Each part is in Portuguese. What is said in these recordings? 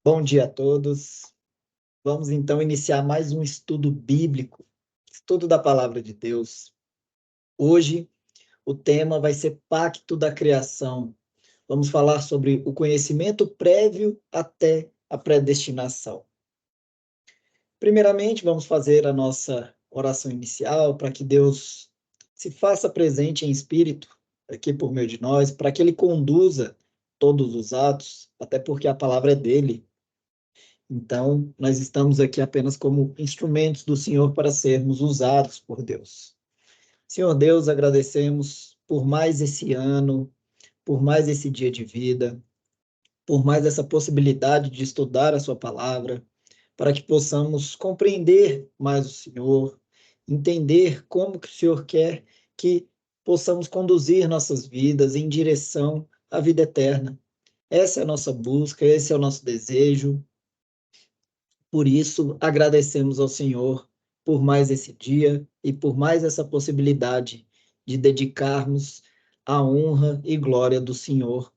Bom dia a todos. Vamos então iniciar mais um estudo bíblico, estudo da palavra de Deus. Hoje o tema vai ser Pacto da Criação. Vamos falar sobre o conhecimento prévio até a predestinação. Primeiramente, vamos fazer a nossa oração inicial para que Deus se faça presente em espírito aqui por meio de nós, para que Ele conduza todos os atos, até porque a palavra é dele. Então, nós estamos aqui apenas como instrumentos do Senhor para sermos usados por Deus. Senhor Deus, agradecemos por mais esse ano, por mais esse dia de vida, por mais essa possibilidade de estudar a Sua palavra, para que possamos compreender mais o Senhor, entender como que o Senhor quer que possamos conduzir nossas vidas em direção à vida eterna. Essa é a nossa busca, esse é o nosso desejo. Por isso, agradecemos ao Senhor por mais esse dia e por mais essa possibilidade de dedicarmos à honra e glória do Senhor,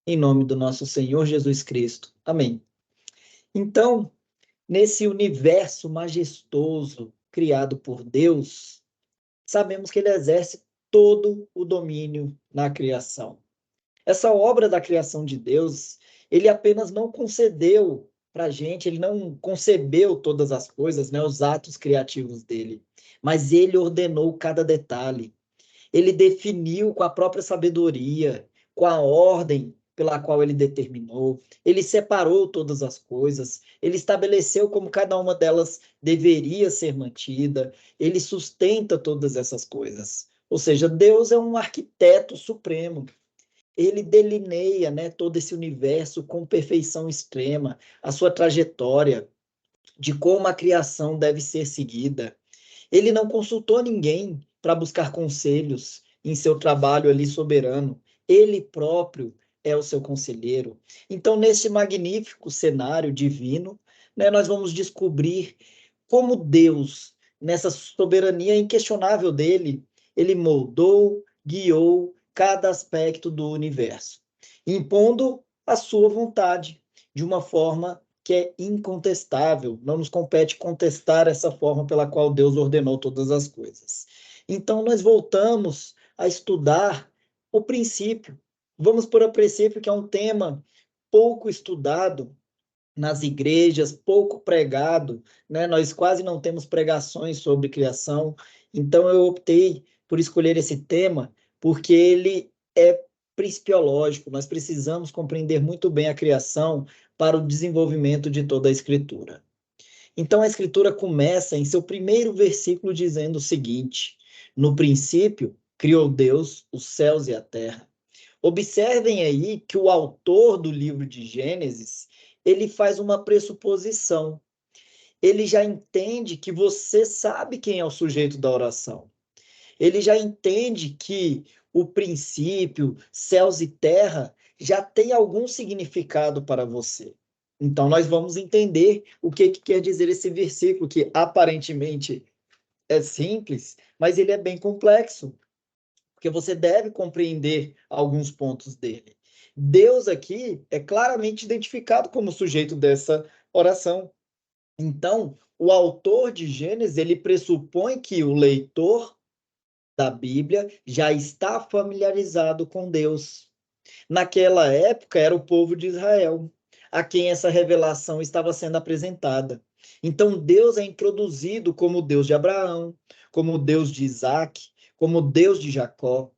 em nome do nosso Senhor Jesus Cristo. Amém. Então, nesse universo majestoso criado por Deus, sabemos que ele exerce todo o domínio na criação. Essa obra da criação de Deus, ele apenas não concedeu para a gente, ele não concebeu todas as coisas, né, os atos criativos dele, mas ele ordenou cada detalhe. Ele definiu com a própria sabedoria, com a ordem pela qual ele determinou, ele separou todas as coisas, ele estabeleceu como cada uma delas deveria ser mantida, ele sustenta todas essas coisas. Ou seja, Deus é um arquiteto supremo. Ele delineia, né, todo esse universo com perfeição extrema, a sua trajetória de como a criação deve ser seguida. Ele não consultou ninguém para buscar conselhos em seu trabalho ali soberano. Ele próprio é o seu conselheiro. Então, nesse magnífico cenário divino, né, nós vamos descobrir como Deus, nessa soberania inquestionável dele, ele moldou, guiou cada aspecto do universo, impondo a sua vontade de uma forma que é incontestável. Não nos compete contestar essa forma pela qual Deus ordenou todas as coisas. Então, nós voltamos a estudar o princípio. Vamos por o princípio, que é um tema pouco estudado nas igrejas, pouco pregado, né? Nós quase não temos pregações sobre criação. Então, eu optei por escolher esse tema, porque ele é principiológico. Nós precisamos compreender muito bem a criação para o desenvolvimento de toda a Escritura. Então, a Escritura começa em seu primeiro versículo dizendo o seguinte: no princípio, criou Deus os céus e a terra. Observem aí que o autor do livro de Gênesis, ele faz uma pressuposição. Ele já entende que você sabe quem é o sujeito da oração. Ele já entende que o princípio, céus e terra, já tem algum significado para você. Então, nós vamos entender o que quer dizer esse versículo, que aparentemente é simples, mas ele é bem complexo, porque você deve compreender alguns pontos dele. Deus aqui é claramente identificado como sujeito dessa oração. Então, o autor de Gênesis, ele pressupõe que o leitor da Bíblia já está familiarizado com Deus. Naquela época, era o povo de Israel, a quem essa revelação estava sendo apresentada. Então, Deus é introduzido como o Deus de Abraão, como o Deus de Isaac, como o Deus de Jacó,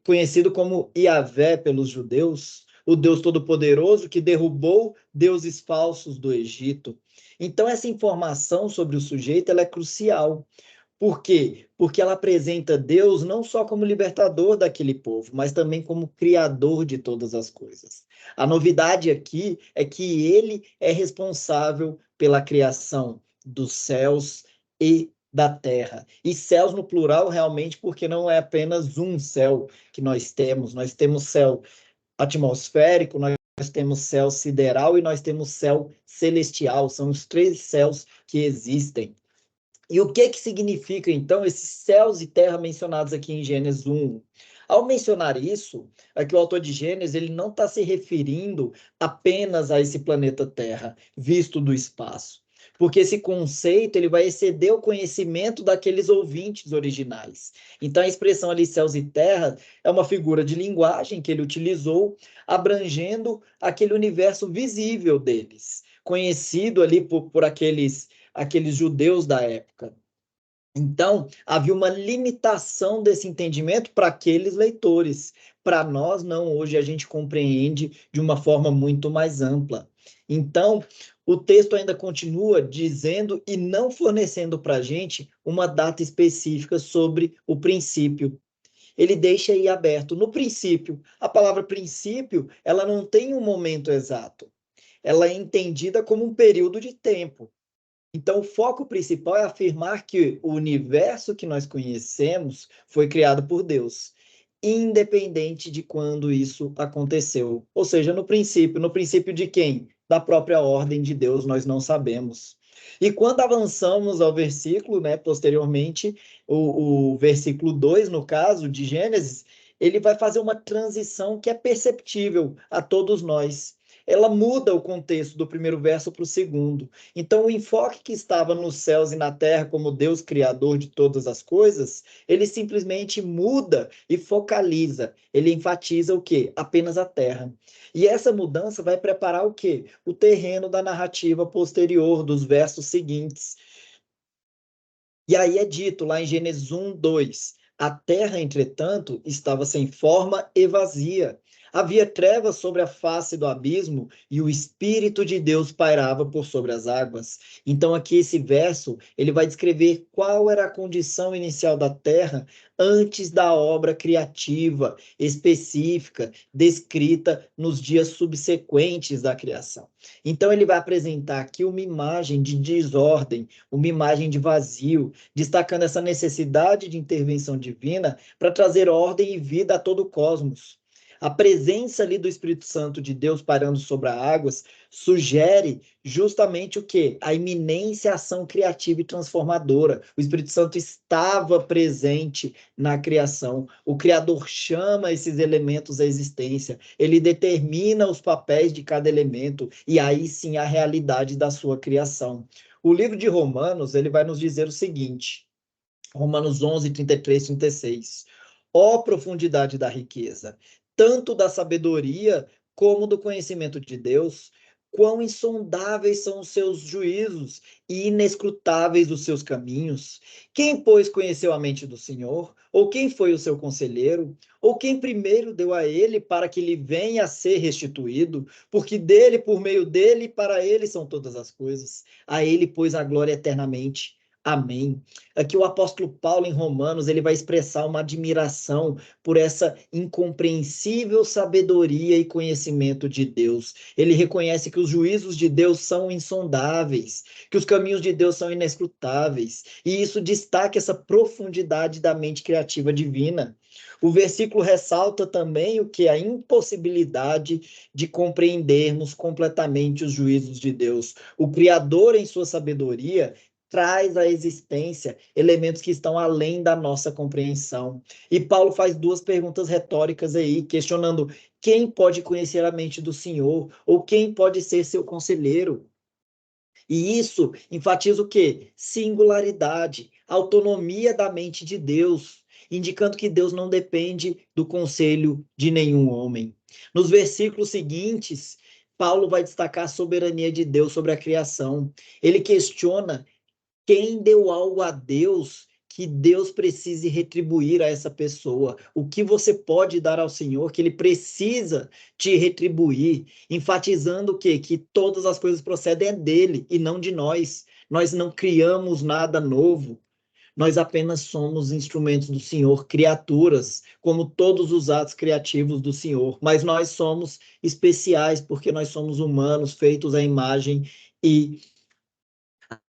conhecido como Yahvé pelos judeus, o Deus Todo-Poderoso que derrubou deuses falsos do Egito. Então, essa informação sobre o sujeito ela é crucial. Por quê? Porque ela apresenta Deus não só como libertador daquele povo, mas também como criador de todas as coisas. A novidade aqui é que ele é responsável pela criação dos céus e da terra. E céus no plural, realmente, porque não é apenas um céu que nós temos céu atmosférico, nós temos céu sideral e nós temos céu celestial. São os três céus que existem. E o que significa, então, esses céus e terra mencionados aqui em Gênesis 1? Ao mencionar isso, aqui o autor de Gênesis ele não está se referindo apenas a esse planeta Terra, visto do espaço, porque esse conceito ele vai exceder o conhecimento daqueles ouvintes originais. Então, a expressão ali céus e terra é uma figura de linguagem que ele utilizou, abrangendo aquele universo visível deles, conhecido ali por aqueles judeus da época. Então, havia uma limitação desse entendimento para aqueles leitores. Para nós, não. Hoje a gente compreende de uma forma muito mais ampla. Então, o texto ainda continua dizendo e não fornecendo para a gente uma data específica sobre o princípio. Ele deixa aí aberto. No princípio, a palavra princípio, ela não tem um momento exato. Ela é entendida como um período de tempo. Então, o foco principal é afirmar que o universo que nós conhecemos foi criado por Deus, independente de quando isso aconteceu. Ou seja, no princípio de quem? Da própria ordem de Deus, nós não sabemos. E quando avançamos ao versículo, né, posteriormente, o versículo 2, no caso, de Gênesis, ele vai fazer uma transição que é perceptível a todos nós. Ela muda o contexto do primeiro verso para o segundo. Então, o enfoque que estava nos céus e na terra como Deus criador de todas as coisas, ele simplesmente muda e focaliza. Ele enfatiza o quê? Apenas a terra. E essa mudança vai preparar o quê? O terreno da narrativa posterior, dos versos seguintes. E aí é dito lá em Gênesis 1, 2: a terra, entretanto, estava sem forma e vazia. Havia trevas sobre a face do abismo e o Espírito de Deus pairava por sobre as águas. Então, aqui esse verso, ele vai descrever qual era a condição inicial da terra antes da obra criativa específica descrita nos dias subsequentes da criação. Então, ele vai apresentar aqui uma imagem de desordem, uma imagem de vazio, destacando essa necessidade de intervenção divina para trazer ordem e vida a todo o cosmos. A presença ali do Espírito Santo de Deus pairando sobre as águas sugere justamente o quê? A iminência ação criativa e transformadora. O Espírito Santo estava presente na criação. O Criador chama esses elementos à existência. Ele determina os papéis de cada elemento e aí sim a realidade da sua criação. O livro de Romanos, ele vai nos dizer o seguinte, Romanos 11, 33, 36. Ó profundidade da riqueza, tanto da sabedoria como do conhecimento de Deus, quão insondáveis são os seus juízos e inescrutáveis os seus caminhos. Quem, pois, conheceu a mente do Senhor? Ou quem foi o seu conselheiro? Ou quem primeiro deu a ele para que lhe venha a ser restituído? Porque dele, por meio dele e para ele são todas as coisas. A ele, pois, a glória eternamente. Amém. Aqui o apóstolo Paulo, em Romanos, ele vai expressar uma admiração por essa incompreensível sabedoria e conhecimento de Deus. Ele reconhece que os juízos de Deus são insondáveis, que os caminhos de Deus são inescrutáveis, e isso destaca essa profundidade da mente criativa divina. O versículo ressalta também o que? A impossibilidade de compreendermos completamente os juízos de Deus. O Criador, em sua sabedoria, traz à existência elementos que estão além da nossa compreensão. E Paulo faz duas perguntas retóricas aí, questionando quem pode conhecer a mente do Senhor, ou quem pode ser seu conselheiro. E isso enfatiza o quê? Singularidade, autonomia da mente de Deus, indicando que Deus não depende do conselho de nenhum homem. Nos versículos seguintes, Paulo vai destacar a soberania de Deus sobre a criação. Ele questiona quem deu algo a Deus que Deus precise retribuir a essa pessoa? O que você pode dar ao Senhor que ele precisa te retribuir? Enfatizando o quê? Que todas as coisas procedem dele e não de nós. Nós não criamos nada novo. Nós apenas somos instrumentos do Senhor, criaturas, como todos os atos criativos do Senhor. Mas nós somos especiais porque nós somos humanos, feitos à imagem e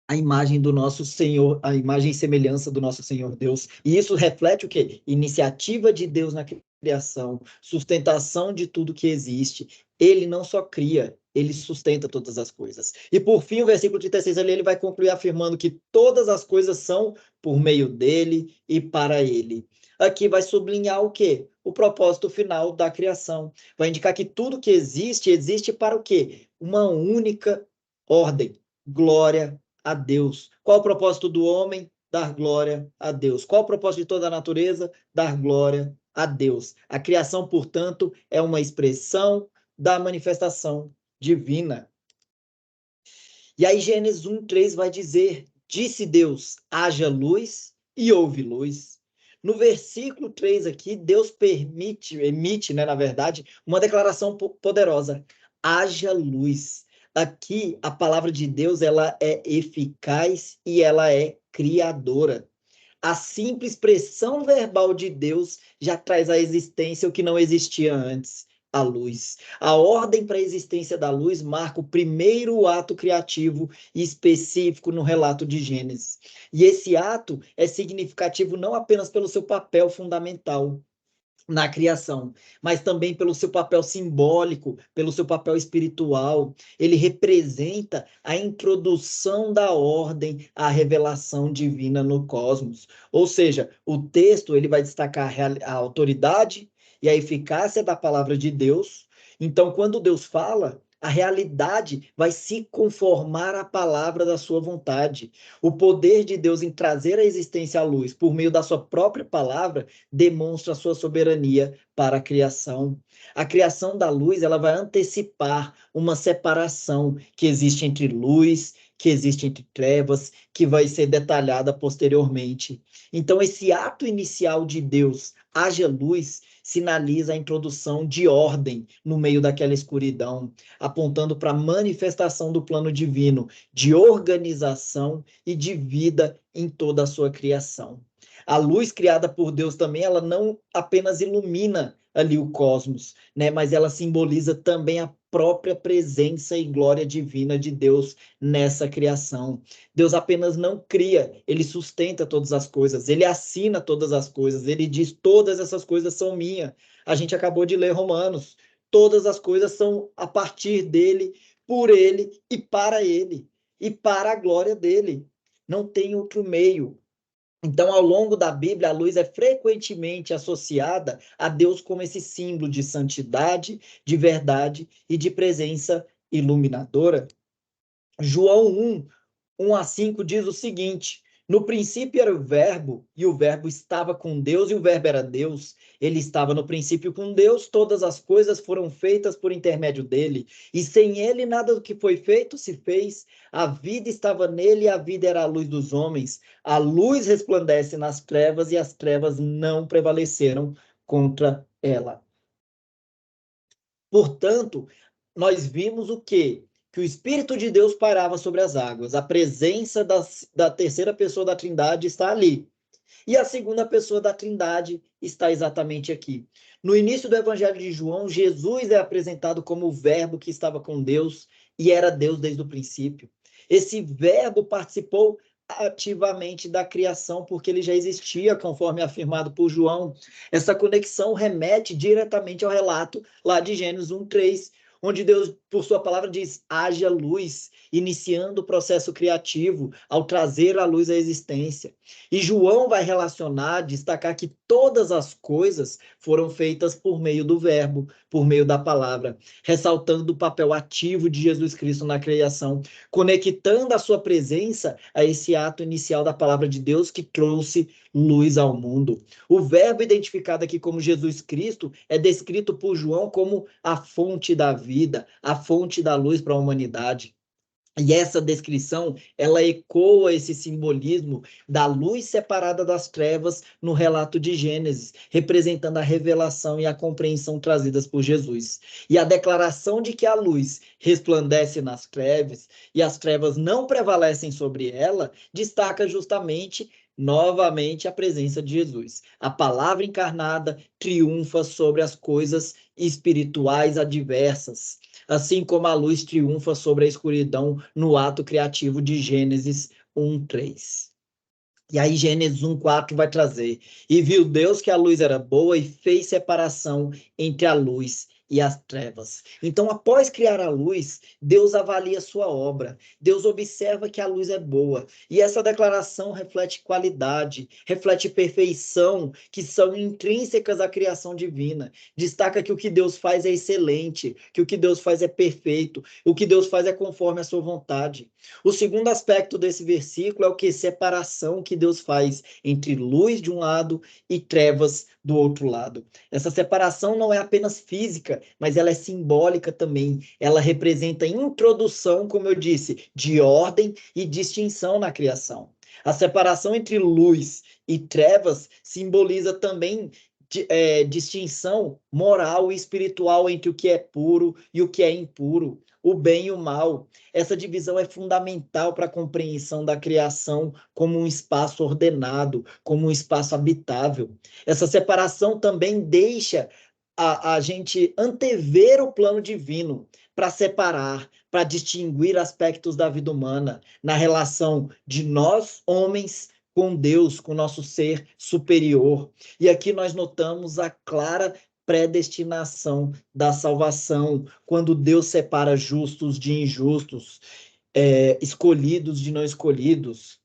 a imagem do nosso Senhor, a imagem e semelhança do nosso Senhor Deus. E isso reflete o quê? Iniciativa de Deus na criação, sustentação de tudo que existe. Ele não só cria, ele sustenta todas as coisas. E por fim, o versículo 36 ali, ele vai concluir afirmando que todas as coisas são por meio dele e para ele. aqui vai sublinhar o quê? O propósito final da criação. Vai indicar que tudo que existe, existe para o quê? Uma única ordem. Glória a Deus. Qual o propósito do homem? Dar glória a Deus. Qual o propósito de toda a natureza? Dar glória a Deus. A criação, portanto, é uma expressão da manifestação divina. E aí Gênesis 1:3 vai dizer: disse Deus, haja luz e houve luz. No versículo 3 aqui, Deus emite, né, na verdade, uma declaração poderosa: haja luz. Aqui, a palavra de Deus, ela é eficaz e ela é criadora. A simples expressão verbal de Deus já traz à existência o que não existia antes, a luz. A ordem para a existência da luz marca o primeiro ato criativo e específico no relato de Gênesis. E esse ato é significativo não apenas pelo seu papel fundamental na criação, mas também pelo seu papel simbólico, pelo seu papel espiritual. Ele representa a introdução da ordem à revelação divina no cosmos. Ou seja, o texto ele vai destacar a autoridade e a eficácia da palavra de Deus. Então, quando Deus fala, a realidade vai se conformar à palavra da sua vontade. O poder de Deus em trazer à existência a luz por meio da sua própria palavra demonstra a sua soberania para a criação. A criação da luz, ela vai antecipar uma separação que existe entre luz, que existe entre trevas, que vai ser detalhada posteriormente. Então, esse ato inicial de Deus, haja luz, sinaliza a introdução de ordem no meio daquela escuridão, apontando para a manifestação do plano divino, de organização e de vida em toda a sua criação. A luz criada por Deus também, ela não apenas ilumina ali o cosmos, né, mas ela simboliza também a própria presença e glória divina de Deus nessa criação. Deus apenas não cria, ele sustenta todas as coisas, ele assina todas as coisas, ele diz: todas essas coisas são minhas. A gente acabou de ler Romanos. Todas as coisas são a partir dele, por ele e para a glória dele. Não tem outro meio. Então, ao longo da Bíblia, a luz é frequentemente associada a Deus como esse símbolo de santidade, de verdade e de presença iluminadora. João 1:1-5 diz o seguinte: no princípio era o Verbo, e o Verbo estava com Deus, e o Verbo era Deus. Ele estava no princípio com Deus, todas as coisas foram feitas por intermédio dele, e sem ele nada do que foi feito se fez. A vida estava nele, e a vida era a luz dos homens. A luz resplandece nas trevas, e as trevas não prevaleceram contra ela. Portanto, nós vimos o quê? Que o Espírito de Deus pairava sobre as águas. A presença da terceira pessoa da Trindade está ali. E a segunda pessoa da Trindade está exatamente aqui. No início do Evangelho de João, Jesus é apresentado como o Verbo que estava com Deus e era Deus desde o princípio. Esse Verbo participou ativamente da criação, porque ele já existia, conforme afirmado por João. Essa conexão remete diretamente ao relato lá de Gênesis 1:3, onde Deus, por sua palavra, diz: haja luz, iniciando o processo criativo ao trazer a luz à existência. E João vai relacionar, destacar que todas as coisas foram feitas por meio do Verbo, por meio da palavra, ressaltando o papel ativo de Jesus Cristo na criação, conectando a sua presença a esse ato inicial da palavra de Deus que trouxe luz ao mundo. O Verbo identificado aqui como Jesus Cristo é descrito por João como a fonte da vida, a fonte da luz para a humanidade. E essa descrição, ela ecoa esse simbolismo da luz separada das trevas no relato de Gênesis, representando a revelação e a compreensão trazidas por Jesus. E a declaração de que a luz resplandece nas trevas e as trevas não prevalecem sobre ela, destaca justamente novamente a presença de Jesus. A palavra encarnada triunfa sobre as coisas espirituais adversas, assim como a luz triunfa sobre a escuridão no ato criativo de Gênesis 1:3. E aí Gênesis 1:4 vai trazer: e viu Deus que a luz era boa e fez separação entre a luz e as trevas. Então, após criar a luz, Deus avalia sua obra. Deus observa que a luz é boa. E essa declaração reflete qualidade, reflete perfeição, que são intrínsecas à criação divina. Destaca que o que Deus faz é excelente, que o que Deus faz é perfeito, o que Deus faz é conforme a sua vontade. O segundo aspecto desse versículo é o que? Separação que Deus faz entre luz de um lado e trevas do outro lado. Essa separação não é apenas física, mas ela é simbólica também. Ela representa introdução, como eu disse, de ordem e distinção na criação. A separação entre luz e trevas simboliza também distinção moral e espiritual entre o que é puro e o que é impuro, o bem e o mal. Essa divisão é fundamental para a compreensão da criação como um espaço ordenado, como um espaço habitável. Essa separação também deixa a gente antever o plano divino para separar, para distinguir aspectos da vida humana na relação de nós, homens, com Deus, com o nosso ser superior. E aqui nós notamos a clara predestinação da salvação, quando Deus separa justos de injustos, escolhidos de não escolhidos,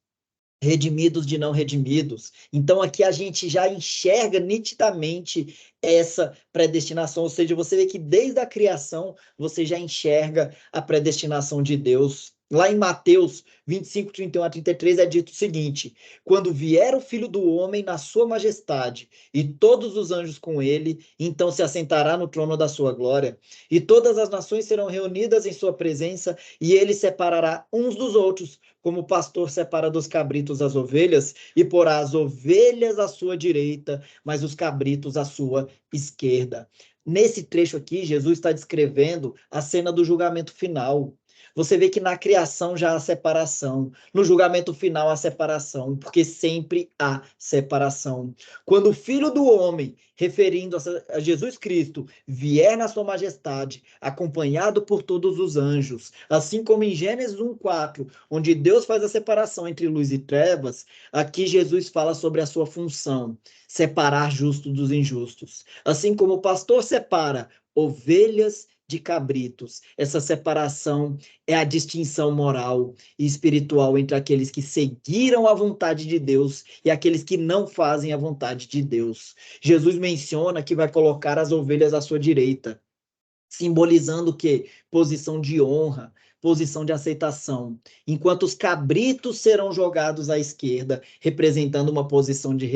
redimidos de não redimidos. Então aqui a gente já enxerga nitidamente essa predestinação, ou seja, você vê que desde a criação você já enxerga a predestinação de Deus. Lá em Mateus 25, 31 a 33 é dito o seguinte: quando vier o Filho do Homem na sua majestade e todos os anjos com ele, então se assentará no trono da sua glória, e todas as nações serão reunidas em sua presença, e ele separará uns dos outros, como o pastor separa dos cabritos as ovelhas, e porá as ovelhas à sua direita, mas os cabritos à sua esquerda. Nesse trecho aqui, Jesus está descrevendo a cena do julgamento final. Você vê que na criação já há separação, no julgamento final há separação, porque sempre há separação. Quando o Filho do Homem, referindo a Jesus Cristo, vier na sua majestade, acompanhado por todos os anjos, assim como em Gênesis 1:4, onde Deus faz a separação entre luz e trevas, aqui Jesus fala sobre a sua função, separar justos dos injustos. Assim como o pastor separa ovelhas de cabritos. Essa separação é a distinção moral e espiritual entre aqueles que seguiram a vontade de Deus e aqueles que não fazem a vontade de Deus. Jesus menciona que vai colocar as ovelhas à sua direita, simbolizando o quê? Posição de honra, posição de aceitação, enquanto os cabritos serão jogados à esquerda, representando uma posição de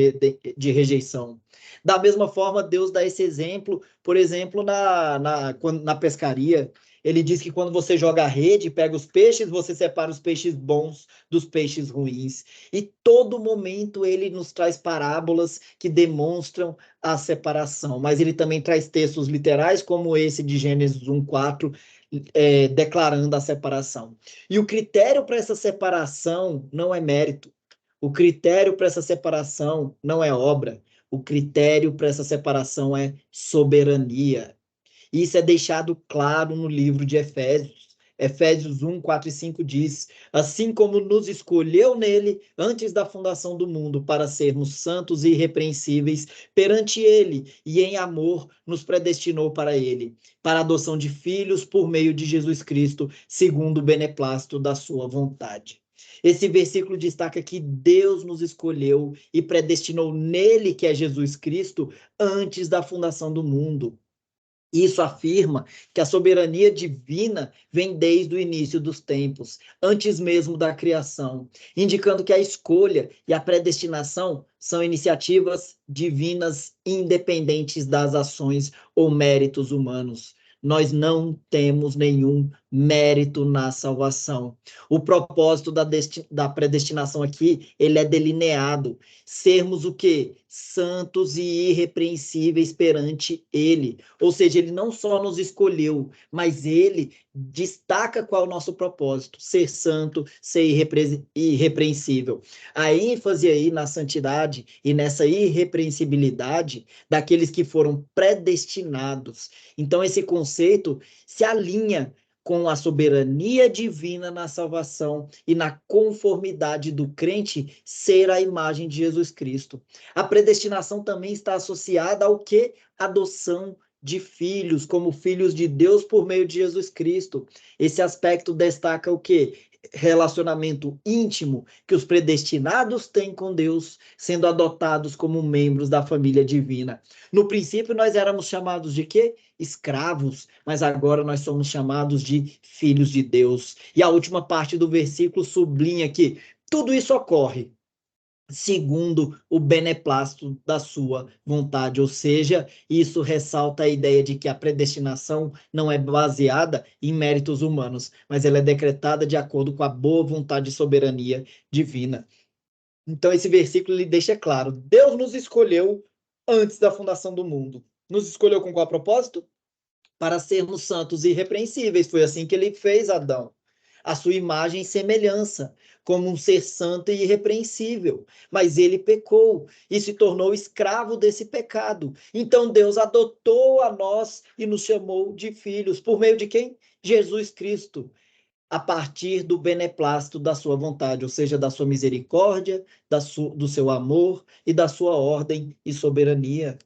rejeição. Da mesma forma, Deus dá esse exemplo, por exemplo, na pescaria. Ele diz que quando você joga a rede, pega os peixes, você separa os peixes bons dos peixes ruins. E todo momento ele nos traz parábolas que demonstram a separação, mas ele também traz textos literais, como esse de Gênesis 1:4, declarando a separação. E o critério para essa separação não é mérito. O critério para essa separação não é obra. O critério para essa separação é soberania. Isso é deixado claro no livro de Efésios. Efésios 1:4 e 5 diz: assim como nos escolheu nele antes da fundação do mundo para sermos santos e irrepreensíveis perante ele, e em amor nos predestinou para ele, para a adoção de filhos por meio de Jesus Cristo, segundo o beneplácito da sua vontade. Esse versículo destaca que Deus nos escolheu e predestinou nele, que é Jesus Cristo, antes da fundação do mundo. Isso afirma que a soberania divina vem desde o início dos tempos, antes mesmo da criação, indicando que a escolha e a predestinação são iniciativas divinas independentes das ações ou méritos humanos. Nós não temos nenhum mérito na salvação. O propósito da predestinação aqui, ele é delineado. Sermos o quê? Santos e irrepreensíveis perante ele. Ou seja, ele não só nos escolheu, mas ele destaca qual é o nosso propósito: ser santo, ser irrepreensível. A ênfase aí na santidade e nessa irrepreensibilidade daqueles que foram predestinados. Então, esse conceito se alinha com a soberania divina na salvação e na conformidade do crente ser a imagem de Jesus Cristo. A predestinação também está associada ao que? Adoção de filhos, como filhos de Deus por meio de Jesus Cristo. Esse aspecto destaca o quê? Relacionamento íntimo que os predestinados têm com Deus, sendo adotados como membros da família divina. No princípio, nós éramos chamados de quê? Escravos, mas agora nós somos chamados de filhos de Deus. E a última parte do versículo sublinha que tudo isso ocorre segundo o beneplácito da sua vontade, ou seja, isso ressalta a ideia de que a predestinação não é baseada em méritos humanos, mas ela é decretada de acordo com a boa vontade e soberania divina. Então esse versículo ele deixa claro, Deus nos escolheu antes da fundação do mundo. Nos escolheu com qual propósito? Para sermos santos e irrepreensíveis. Foi assim que ele fez Adão. A sua imagem e semelhança, como um ser santo e irrepreensível. Mas ele pecou e se tornou escravo desse pecado. Então Deus adotou a nós e nos chamou de filhos. Por meio de quem? Jesus Cristo. A partir do beneplácito da sua vontade, ou seja, da sua misericórdia, do seu amor e da sua ordem e soberania.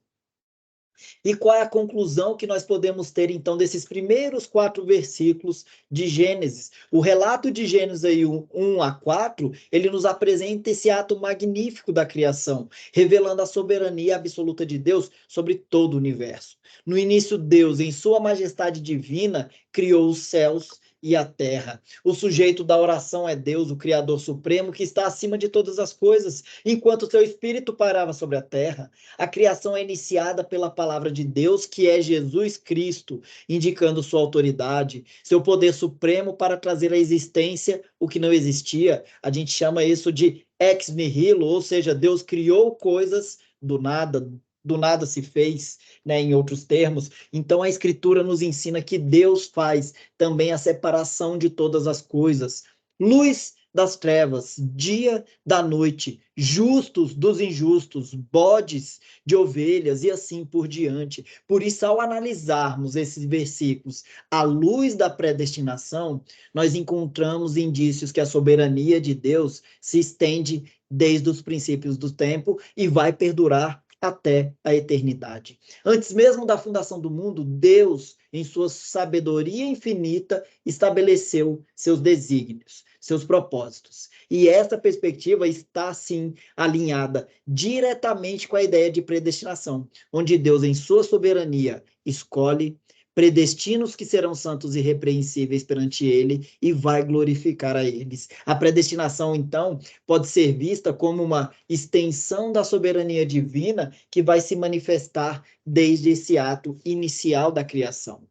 E qual é a conclusão que nós podemos ter, então, desses primeiros 4 versículos de Gênesis? O relato de Gênesis aí, 1 a 4, ele nos apresenta esse ato magnífico da criação, revelando a soberania absoluta de Deus sobre todo o universo. No início, Deus, em sua majestade divina, criou os céus e a terra. O sujeito da oração é Deus, o Criador Supremo, que está acima de todas as coisas, enquanto o seu espírito parava sobre a terra. A criação é iniciada pela palavra de Deus, que é Jesus Cristo, indicando sua autoridade, seu poder supremo para trazer à existência o que não existia. A gente chama isso de ex nihilo, ou seja, Deus criou coisas do nada se fez, né, em outros termos. Então a Escritura nos ensina que Deus faz também a separação de todas as coisas. Luz das trevas, dia da noite, justos dos injustos, bodes de ovelhas e assim por diante. Por isso, ao analisarmos esses versículos à luz da predestinação, nós encontramos indícios que a soberania de Deus se estende desde os princípios do tempo e vai perdurar até a eternidade. Antes mesmo da fundação do mundo, Deus, em sua sabedoria infinita, estabeleceu seus desígnios, seus propósitos. E essa perspectiva está, sim, alinhada diretamente com a ideia de predestinação, onde Deus, em sua soberania, escolhe, predestina os que serão santos e irrepreensíveis perante ele e vai glorificar a eles. A predestinação, então, pode ser vista como uma extensão da soberania divina que vai se manifestar desde esse ato inicial da criação.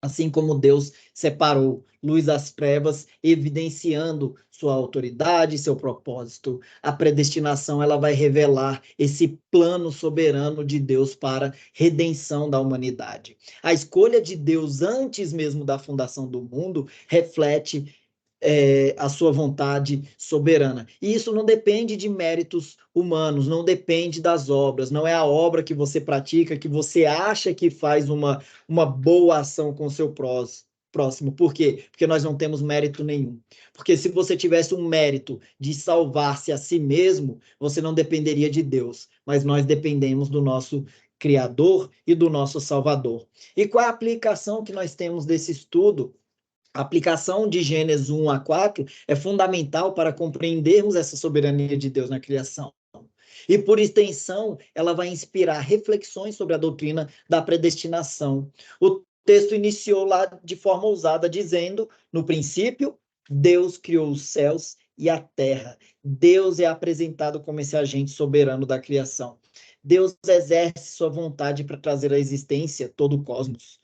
Assim como Deus separou luz das trevas, evidenciando sua autoridade e seu propósito. A predestinação ela vai revelar esse plano soberano de Deus para redenção da humanidade. A escolha de Deus antes mesmo da fundação do mundo reflete a sua vontade soberana. E isso não depende de méritos humanos, não depende das obras, não é a obra que você pratica, que você acha que faz uma boa ação com o seu próximo. Por quê? Porque nós não temos mérito nenhum. Porque se você tivesse um mérito de salvar-se a si mesmo, você não dependeria de Deus, mas nós dependemos do nosso Criador e do nosso Salvador. E qual é a aplicação que nós temos desse estudo? A aplicação de Gênesis 1 a 4 é fundamental para compreendermos essa soberania de Deus na criação. E, por extensão, ela vai inspirar reflexões sobre a doutrina da predestinação. O texto iniciou lá de forma ousada, dizendo, no princípio, Deus criou os céus e a terra. Deus é apresentado como esse agente soberano da criação. Deus exerce sua vontade para trazer à existência todo o cosmos.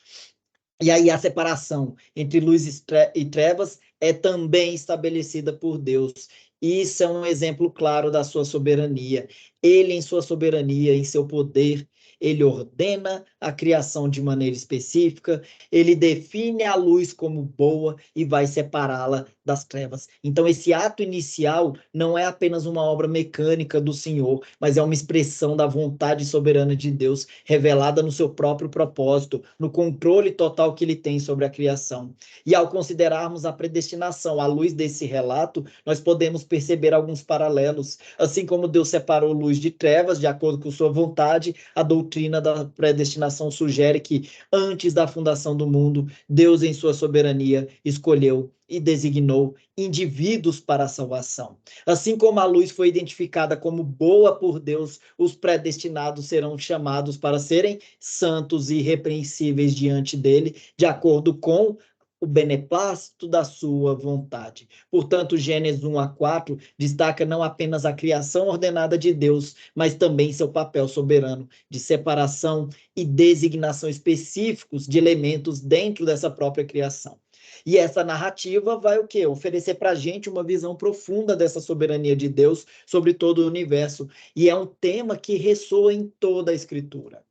E aí a separação entre luz e trevas é também estabelecida por Deus. Isso é um exemplo claro da sua soberania. Ele, em sua soberania, em seu poder, ele ordena a criação de maneira específica, ele define a luz como boa e vai separá-la das trevas. Então, esse ato inicial não é apenas uma obra mecânica do Senhor, mas é uma expressão da vontade soberana de Deus, revelada no seu próprio propósito, no controle total que ele tem sobre a criação. E ao considerarmos a predestinação à luz desse relato, nós podemos perceber alguns paralelos. Assim como Deus separou luz de trevas, de acordo com sua vontade, a doutrina doutrina da predestinação sugere que, antes da fundação do mundo, Deus, em sua soberania, escolheu e designou indivíduos para a salvação. Assim como a luz foi identificada como boa por Deus, os predestinados serão chamados para serem santos e irrepreensíveis diante dele, de acordo com o beneplácito da sua vontade. Portanto, Gênesis 1-4 destaca não apenas a criação ordenada de Deus, mas também seu papel soberano de separação e designação específicos de elementos dentro dessa própria criação. E essa narrativa vai o quê? Oferecer para a gente uma visão profunda dessa soberania de Deus sobre todo o universo. E é um tema que ressoa em toda a Escritura.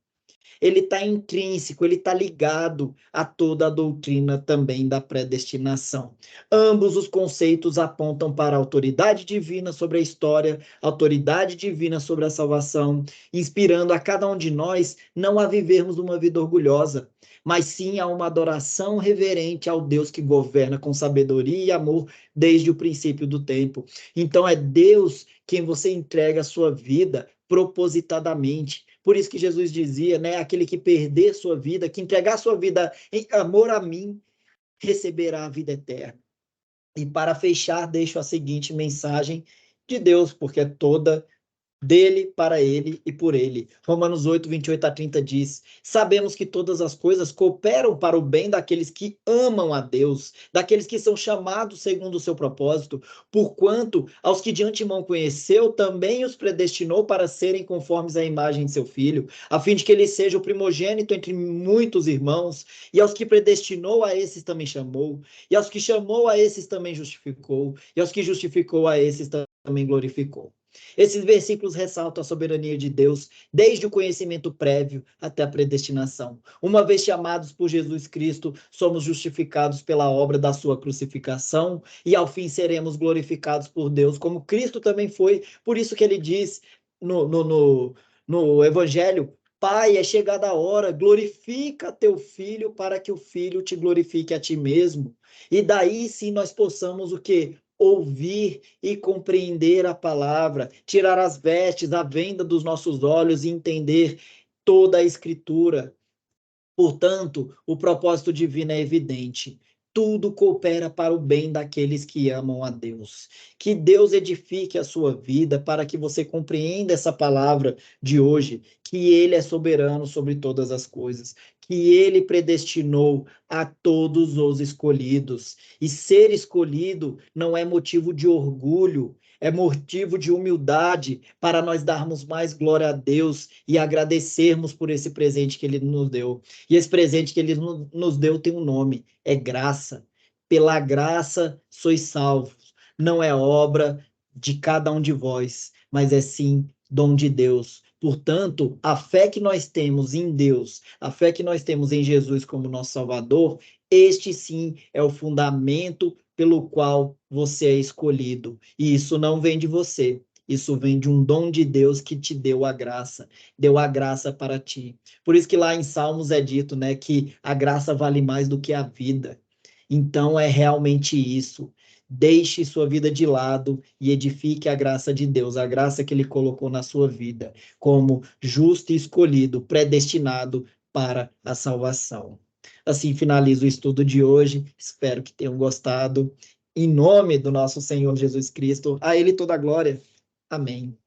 Ele está intrínseco, ele está ligado a toda a doutrina também da predestinação. Ambos os conceitos apontam para a autoridade divina sobre a história, autoridade divina sobre a salvação, inspirando a cada um de nós não a vivermos uma vida orgulhosa, mas sim a uma adoração reverente ao Deus que governa com sabedoria e amor desde o princípio do tempo. Então é Deus quem você entrega a sua vida propositadamente. Por isso que Jesus dizia, né, aquele que perder sua vida, que entregar sua vida em amor a mim, receberá a vida eterna. E para fechar, deixo a seguinte mensagem de Deus, porque é toda dele, para ele e por ele. Romanos 8, 28-30 diz: sabemos que todas as coisas cooperam para o bem daqueles que amam a Deus, daqueles que são chamados segundo o seu propósito, porquanto aos que de antemão conheceu, também os predestinou para serem conformes à imagem de seu Filho, a fim de que ele seja o primogênito entre muitos irmãos, e aos que predestinou, a esses também chamou, e aos que chamou, a esses também justificou, e aos que justificou, a esses também glorificou. Esses versículos ressaltam a soberania de Deus desde o conhecimento prévio até a predestinação. Uma vez chamados por Jesus Cristo, somos justificados pela obra da sua crucificação e ao fim seremos glorificados por Deus, como Cristo também foi. Por isso que ele diz no Evangelho: Pai, é chegada a hora, glorifica teu filho para que o filho te glorifique a ti mesmo. E daí sim nós possamos o quê? Ouvir e compreender a palavra, tirar as vestes, a venda dos nossos olhos e entender toda a Escritura. Portanto, o propósito divino é evidente. Tudo coopera para o bem daqueles que amam a Deus. Que Deus edifique a sua vida para que você compreenda essa palavra de hoje, que Ele é soberano sobre todas as coisas, que Ele predestinou a todos os escolhidos. E ser escolhido não é motivo de orgulho, é motivo de humildade para nós darmos mais glória a Deus e agradecermos por esse presente que Ele nos deu. E esse presente que Ele nos deu tem um nome, é graça. Pela graça sois salvos. Não é obra de cada um de vós, mas é sim dom de Deus. Portanto, a fé que nós temos em Deus, a fé que nós temos em Jesus como nosso Salvador, este sim é o fundamento pelo qual você é escolhido. E isso não vem de você, isso vem de um dom de Deus que te deu a graça para ti. Por isso que lá em Salmos é dito, né, que a graça vale mais do que a vida. Então é realmente isso. Deixe sua vida de lado e edifique a graça de Deus, a graça que Ele colocou na sua vida, como justo e escolhido, predestinado para a salvação. Assim finalizo o estudo de hoje. Espero que tenham gostado. Em nome do nosso Senhor Jesus Cristo, a Ele toda a glória. Amém.